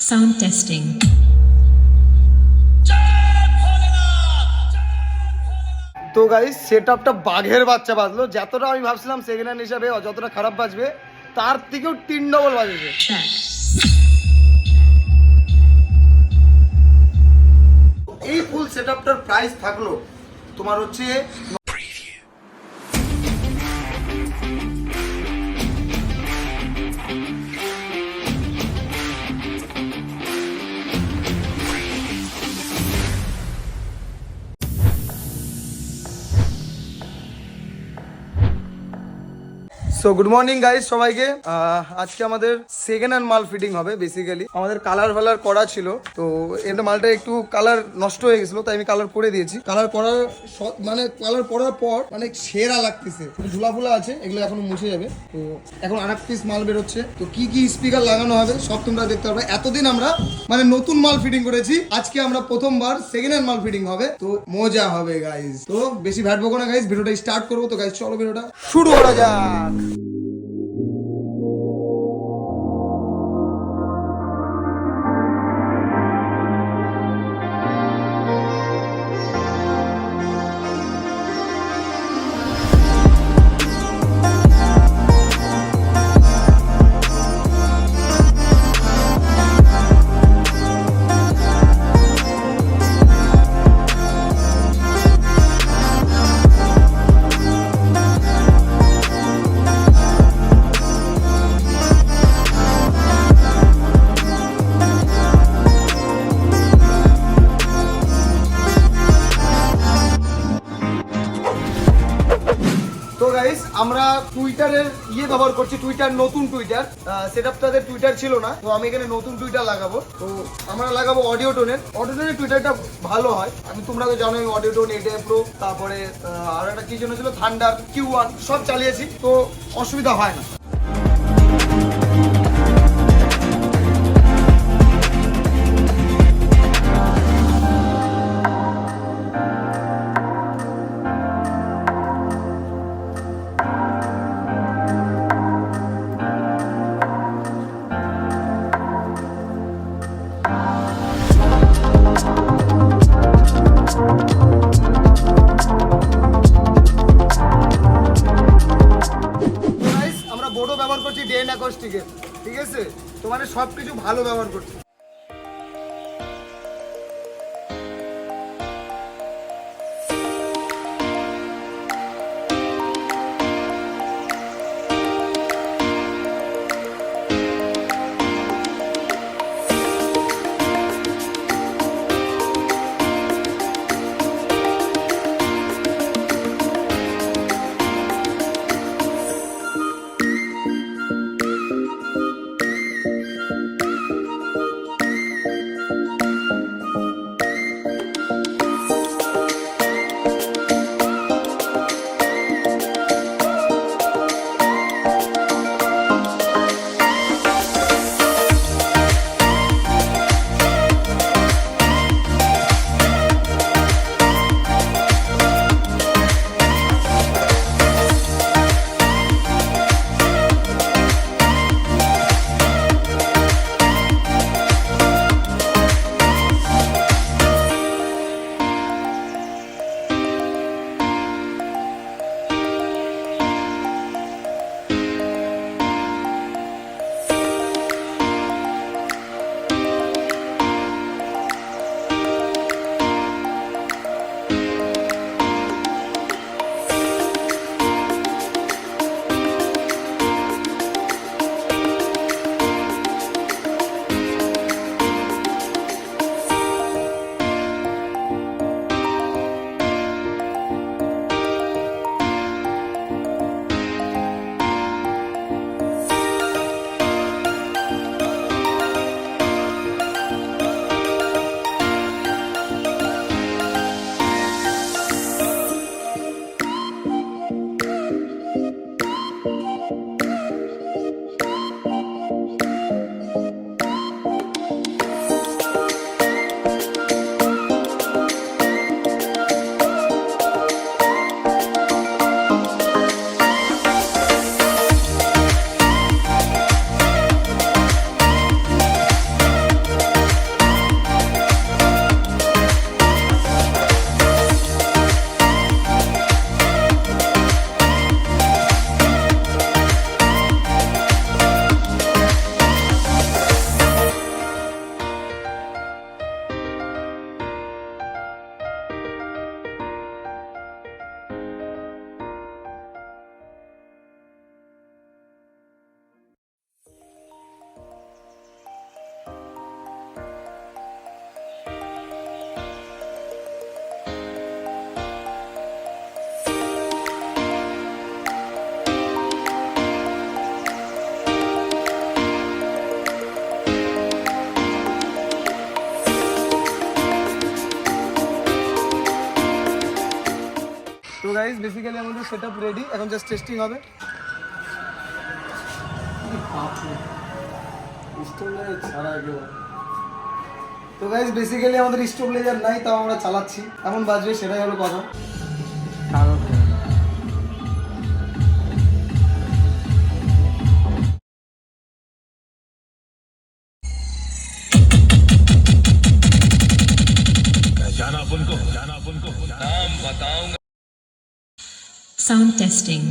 Sound testing. তো guys সেটআপটা বাঘের বাচ্চা বাজলো, যতটা আমি ভাবছিলাম সেকেন্ড হ্যান্ড হিসাবে যতটা খারাপ বাজবে তার থেকেও 3 ডবল বাজেছে। Check. এই ফুল সেটআপটার প্রাইস থাকলো তোমার হচ্ছে সো গুড মর্নিং গাইস সবাইকে। আজকে আমাদের সেকেন্ড হ্যান্ড মাল ফিটিং হবে। বেসিক্যালি আমাদের কালার ফালার করা ছিল, তো এটা মালটা একটু কালার নষ্ট হয়ে গেছিলো, তাই আমি কালার করে দিয়েছি। কালার করার মানে কালার করার পর মানে সেরা লাগতেছে। ঝুলা ফুলা আছে, এগুলো এখন মুছে যাবে। তো এখন আর এক পিস মাল বেরোচ্ছে। তো কি কি স্পিকার লাগানো হবে সব তোমরা দেখতে পারবে। এতদিন আমরা মানে নতুন মাল ফিটিং করেছি, আজকে আমরা প্রথমবার সেকেন্ড হ্যান্ড মাল ফিটিং হবে। তো মজা হবে গাইস। তো বেশি ভ্যাট বকো না গাইস, ভিডিওটা স্টার্ট করবো। তো গাইস চলো ভিডিওটা শুরু করা যাক। তো গাইস আমরা টুইটারের ব্যবহার করছি, টুইটার নতুন টুইটার। সেটআপটাদের টুইটার ছিল না, তো আমি এখানে নতুন টুইটার লাগাবো। তো আমরা লাগাবো অডিওটোনের। অডিওটোনের টুইটারটা ভালো হয়, তোমরা তো জানো আমি অডিওটোন এটা প্রো, তারপরে আর একটা কি জন্য ছিল থান্ডার Q1 সব চালিয়েছি, তো অসুবিধা হয় না। বোর্ডও ব্যবহার করছি ডেন অ্যাকোস্টিকের, ঠিক আছে? তো মানে সব কিছু ভালো ব্যবহার করছি। গাইস বেসিক্যালি আমাদের সেটআপ রেডি, এখন জাস্ট টেস্টিং হবে। তো গাইস বেসিক্যালি আমাদের স্টেবিলাইজার নাই, তাও আমরা চালাচ্ছি, এমন বাজবে সেটাই হলো কথা। Sound testing.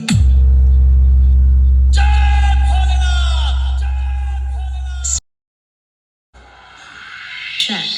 Check.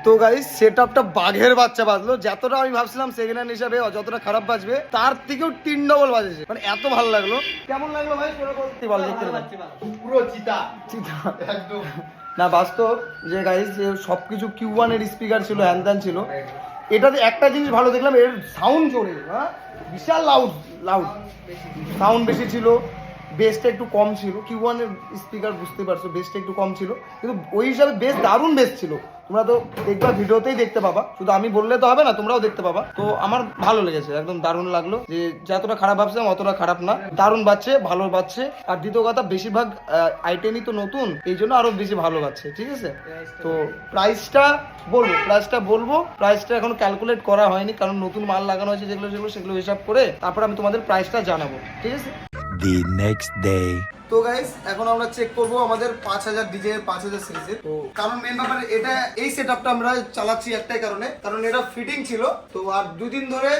তো গাইস সেটআপটা বাঘের বাচ্চা বাজলো, যতটা আমি ভাবছিলাম সেকেন্ড হ্যান্ড হিসাবে যতটা খারাপ বাজবে তার থেকেও 3 ডবল বাজেছে, মানে এত ভালো লাগলো। কেমন লাগলো ভাই বল দেখতে পুরো চিতা একদম না বাস্তব যে গাইস যে সবকিছু Q1 এর স্পিকার ছিল, হ্যান্ড ছিল। এটাতে একটা জিনিস ভালো দেখলাম, এর সাউন্ড জোরে, হ্যাঁ বিশাল লাউড সাউন্ড বেশি ছিল, বেসটা একটু কম ছিল। Q1 এর স্পিকার বুঝতে পারছো, বেসটা একটু কম ছিল, কিন্তু ওই হিসাবে বেস দারুণ বেস ছিল। তোমরা তো দেখবা, ভিডিওতেই দেখতে পাবা, শুধু আমি বললে তো হবে না, তোমরাও দেখতে পাবা। তো আমার ভালো লেগেছে, একদম দারুণ লাগলো, যে যতটা খারাপ ভাবছিলাম অতটা খারাপ না, দারুণ বাজছে, ভালো বাজছে। আর দ্বিতীয় কথা, বেশিরভাগ আইটেমই তো নতুন, এই জন্য আরো বেশি ভালো বাজছে, ঠিক আছে। তো প্রাইসটা বলবো, প্রাইসটা এখন ক্যালকুলেট করা হয়নি, কারণ নতুন মাল লাগানো হয়েছে সেগুলো হিসাব করে তারপর আমি তোমাদের প্রাইসটা জানাবো, ঠিক আছে। The next day. তো গাইস এখন আমরা চেক করব আমাদের 5000 ডিজে 5000 সিরিজের। তো কারণ মেন ব্যাপার এটা, এই সেটআপটা আমরা চালাচ্ছি একটাই কারণে, কারণ এটা ফিটিং ছিল। তো আর 2 দিন ধরে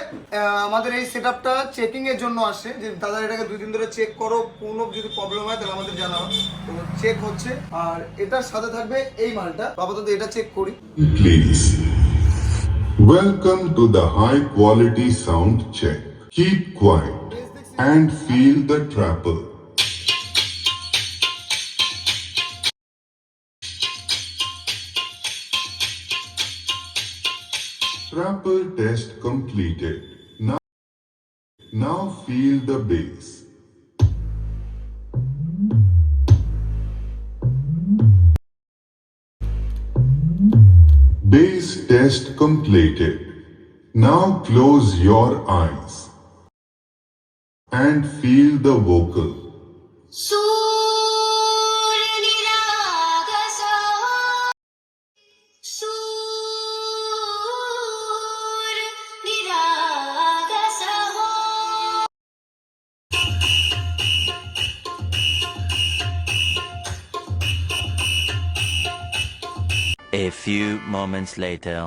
আমাদের এই সেটআপটা চেকিং এর জন্য আসছে, যে দাদা এটাকে 2 দিন ধরে চেক করো, কোনো যদি প্রবলেম হয় তাহলে আমাদের জানাও। তো চেক হচ্ছে, আর এটার সাথে থাকবে এই মালটা, আপাতত এটা চেক করি। Please. Welcome to the high quality sound check. Keep quiet and feel the trapper. Trapper test completed. Now feel the bass. Bass test completed. Now close your eyes and feel the vocal. A few moments later.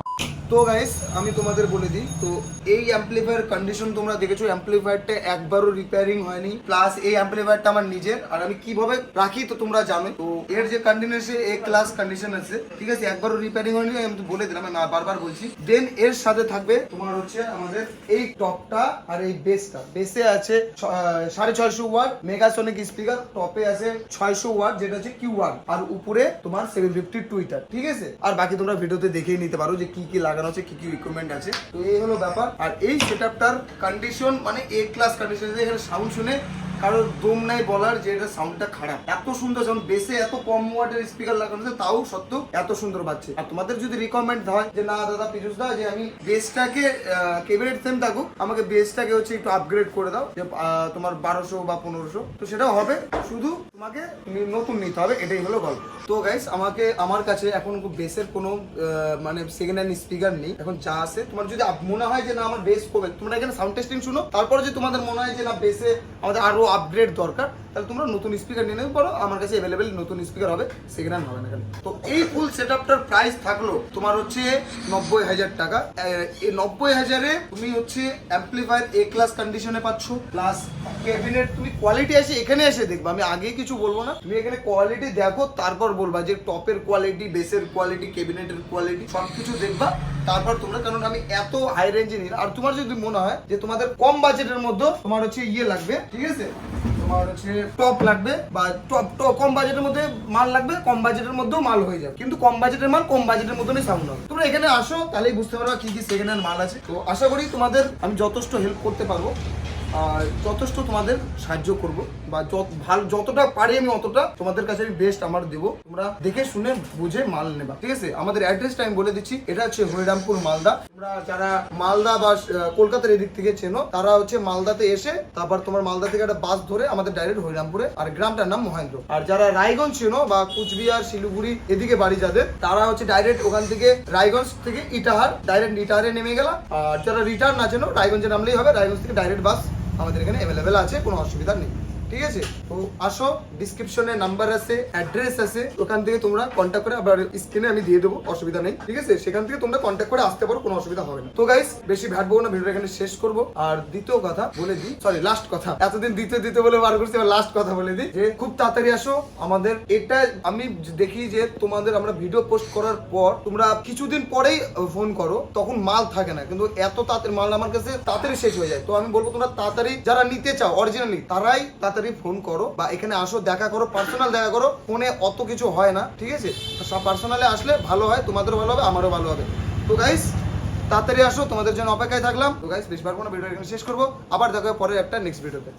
তো guys আমি তোমাদের বলে দিই, তো এই amplifier condition তোমরা দেখেছো, অ্যাম্পলিফায়ারটা একবারও রিপেয়ারিং হয়নি, প্লাস এই অ্যাম্পলিফায়ারটা আমার নিজের, আর আমি কিভাবে রাখি তো তোমরা জানো। তো এর যে কন্ডিশন আছে, এ ক্লাস কন্ডিশন আছে, ঠিক আছে, একবারও রিপেয়ারিং হয়নি, আমি তো বলে দিলাম, আমি বারবার বলছি। দেন এর সাথে থাকবে তোমার হচ্ছে আমাদের এই টপটা আর এই বেসটা। বেসে আছে 650 ওয়াট মেগাসনিক স্পিকার, টপে আছে 600 ওয়াট যেটা হচ্ছে Q1, আর উপরে তোমার 750 টুইটার, ঠিক আছে। আর বাকি তোমরা ভিডিওতে দেখেই নিতে পারো যে কি কি লাগানো আছে, কি কি রিকমেন্ড আছে। তো এই হলো ব্যাপার। আর এই সেটআপটার কন্ডিশন মানে এ ক্লাস কন্ডিশন, এখানে সাউন্ড শুনে কারোর দম নাই বলার যে এটা সাউন্ডটা খারাপ, এত সুন্দর সাউন্ড। বেসে এত কম ওয়াটের স্পিকার লাগানো আছে, তাও সত্ত্বেও এত সুন্দর বাজছে। আর তোমাদের যদি রিকমেন্ড হয় যে না দাদা পীযুষ দা, যে আমি বেসটাকে কেবিনেট সেম থাকুক, আমাকে বেসটাকে হচ্ছে একটু আপগ্রেড করে দাও, যে তোমার 1200 বা 1500, তো সেটাও হবে, শুধু তোমাকে নতুন নিতে হবে, এটাই হলো গল্প। তো গাইস আমার কাছে এখন বেসের কোনো মানে সেকেন্ড হ্যান্ড স্পিকার নেই, এখন যা আছে তোমার যদি মনে হয় যে না আমার বেস কমে, তোমরা এখানে সাউন্ড টেস্টিং শুনো, তারপরে যদি তোমাদের মনে হয় যে না বেসে আমাদের আরো আপগ্রেড দরকার, তাহলে তোমরা নতুন স্পিকার নিয়ে নিতে পারো, আমার কাছে অ্যাভেলেবেল নতুন স্পিকার হবে, সেকেন্ড হ্যান্ড হবে না কেন। তো এই ফুল সেট আপটার প্রাইস থাকলো তোমার হচ্ছে 90,000 টাকা। এই 90,000-এ তুমি হচ্ছে অ্যাম্পলিফায়ার এ ক্লাস কন্ডিশনে পাচ্ছ, প্লাস ক্যাবিনেট। তুমি কোয়ালিটি এসে এখানে এসে দেখবা, আমি আগেই কিছু বলবো না, তুমি এখানে কোয়ালিটি দেখো, তারপর বলবা যে টপের কোয়ালিটি, বেসের কোয়ালিটি, ক্যাবিনেটের কোয়ালিটি সব কিছু দেখবা, তারপর তোমরা, কারণ আমি এত হাই রেঞ্জে নিই। আর তোমার যদি মনে হয় যে তোমাদের কম বাজেটের মধ্যে তোমার হচ্ছে ইয়ে লাগবে, ঠিক আছে, তোমার হচ্ছে টপ লাগবে বা টপ কম বাজেটের মধ্যে মাল লাগবে, কম বাজেটের মধ্যেও মাল হয়ে যাবে, কিন্তু কম বাজেটের মাল কম বাজেটের মধ্যেই সাউন্ড হবে। তোমরা এখানে আসো, তাহলেই বুঝতে পারবা কি কি সেকেন্ড হ্যান্ড মাল আছে। তো আশা করি তোমাদের আমি যথেষ্ট হেল্প করতে পারবো, আর যথেষ্ট তোমাদের সাহায্য করব, বা যতটা পারি আমি অতটা তোমাদের কাছে আমি বেস্ট আমার দেবো। তোমরা দেখে শুনে বুঝে মাল নেবা, ঠিক আছে। আমাদের অ্যাড্রেসটা আমি বলে দিচ্ছি, এটা হচ্ছে হরিরামপুর মালদা। তোমরা যারা মালদা বা কলকাতার এদিক থেকে চেনো, তারা হচ্ছে মালদাতে এসে তারপর তোমার মালদা থেকে একটা বাস ধরে আমাদের ডাইরেক্ট হরিরামপুরে, আর গ্রামটার নাম মহেন্দ্র। আর যারা রায়গঞ্জ চেনো বা কুচবিহার, শিলিগুড়ি এদিকে বাড়ি যাদের, তারা হচ্ছে ডাইরেক্ট ওখান থেকে রায়গঞ্জ থেকে ইটাহার, ডাইরেক্ট ইটাহারে নেমে গেলা। আর যারা রিটার্ন না চেনো, রায়গঞ্জে নামলেই হবে, রায়গঞ্জ থেকে ডাইরেক্ট বাস আমাদের এখানে অ্যাভেলেবেল আছে, কোনো অসুবিধা নেই, ঠিক আছে। তো আসো, ডিসক্রিপশনে নাম্বার আছে, অ্যাড্রেস আছে, ওখান থেকে তোমরা কন্ট্যাক্ট করে, আবার স্ক্রিনে আমি দিয়ে দেবো, অসুবিধা নেই, ঠিক আছে। সেখান থেকে তোমরা কন্ট্যাক্ট করে আসতে পারো, কোনো অসুবিধা হবে না। তো গাইস, বেশি ভাটবো না, ভিডিওটা এখানে শেষ করবো। আর দ্বিতীয় কথা বলে দিই, সরি লাস্ট কথা, এতদিন দ্বিতীয় বলে বার করছি, এবার লাস্ট কথা বলে দিই যে খুব তাড়াতাড়ি আসো আমাদের। এটা আমি দেখি যে তোমাদের আমরা ভিডিও পোস্ট করার পর তোমরা কিছুদিন পরেই ফোন করো, তখন মাল থাকে না, কিন্তু এত তাড়াতাড়ি মাল আমার কাছে তাড়াতাড়ি শেষ হয়ে যায়। তো আমি বলবো তোমরা তাড়াতাড়ি যারা নিতে চাও অরিজিনালি, তারাই তাড়াতাড়ি ফোন করো বা এখানে আসো, দেখা করো, পার্সোনাল দেখা করো। ফোনে অত কিছু হয় না, ঠিক আছে। সব পার্সোনালে আসলে ভালো হয়, তোমাদেরও ভালো হবে, আমারও ভালো হবে। তো গাইস, তাড়াতাড়ি আসো, তোমাদের জন্য অপেক্ষায় থাকলাম। তো গাইস, বেশি বার কোনো ভিডিও এখানে শেষ করবো, আবার দেখা হবে পরের একটা নেক্সট ভিডিওতে।